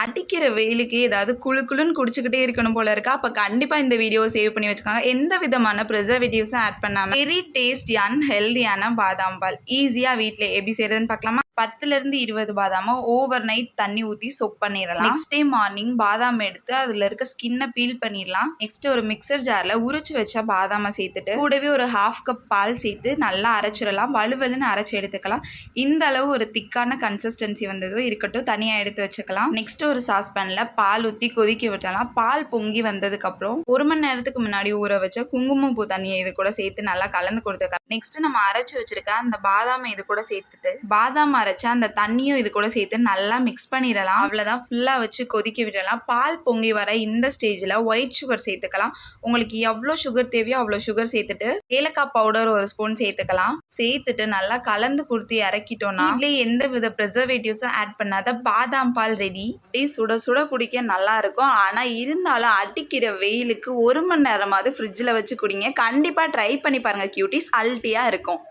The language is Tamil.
அடிக்கிற வெயிலுக்கு ஏதாவது குளு குளுன்னு குடிச்சுக்கிட்டே இருக்கணும் போல இருக்கா. அப்போ கண்டிப்பாக இந்த வீடியோவை சேவ் பண்ணி வச்சுக்கோங்க. எந்த விதமான ப்ரிசர்வேட்டிவ்ஸும் ஆட் பண்ணாமல் வெரி டேஸ்டியான ஹெல்தியான பாதாம் பால் ஈஸியாக வீட்டில் எப்படி செய்யறதுன்னு பார்க்கலாமா. 10லேருந்து 20 பாதாமை ஓவர் நைட் தண்ணி ஊற்றி சொக் பண்ணிடலாம். நெக்ஸ்ட் டே மார்னிங் பாதாம் எடுத்து அதில் இருக்க ஸ்கின்னை பீல் பண்ணிடலாம். நெக்ஸ்ட் ஒரு மிக்சர் ஜாரில் உரிச்சு வச்ச பாதாமை சேர்த்துட்டு கூடவே ஒரு 1/2 கப் பால் சேர்த்து நல்லா அரைச்சிடலாம். வலுவலுன்னு அரைச்சி எடுத்துக்கலாம். இந்த அளவு ஒரு திக்கான கன்சிஸ்டன்சி வந்ததும் இருக்கட்டும், தனியாக எடுத்து வச்சுக்கலாம். நெக்ஸ்ட் ஒரு சாஸ்பேனில் பால் ஊற்றி கொதிக்க விட்டலாம். பால் பொங்கி வந்ததுக்கப்புறம் 1 மணி நேரத்துக்கு முன்னாடி ஊற வச்ச குங்குமப்பூ தண்ணியை இது கூட சேர்த்து நல்லா கலந்து கொடுத்துக்கலாம். நெக்ஸ்ட் நம்ம அரைச்சி வச்சிருக்க அந்த பாதாமை இது கூட சேர்த்துட்டு பாதாம் அரைச்சா அந்த தண்ணியும் இது கூட சேர்த்து நல்லா மிக்ஸ் பண்ணிடலாம். அவ்வளோதான், ஃபுல்லாக வச்சு கொதிக்க விடலாம். பால் பொங்கி வர இந்த ஸ்டேஜில் ஒயிட் சுகர் சேர்த்துக்கலாம். உங்களுக்கு எவ்வளோ சுகர் தேவையோ அவ்வளோ சுகர் சேர்த்துட்டு ஏலக்காய் பவுடர் 1 ஸ்பூன் சேர்த்துக்கலாம். சேர்த்துட்டு நல்லா கலந்து கொடுத்து இறக்கிட்டோம்னா இதுலேயே எந்த வித ப்ரிசர்வேட்டிவ்ஸும் ஆட் பண்ணாத பாதாம் பால் ரெடி. அப்படியே சுட சுட குடிக்க நல்லா இருக்கும். ஆனால் இருந்தாலும் அடிக்கிற வெயிலுக்கு 1 மணி நேரமாவது ஃப்ரிட்ஜில் வச்சு குடிங்க. கண்டிப்பாக ட்ரை பண்ணி பாருங்கள் கியூட்டிஸ், அல்ட்டியாக இருக்கும்.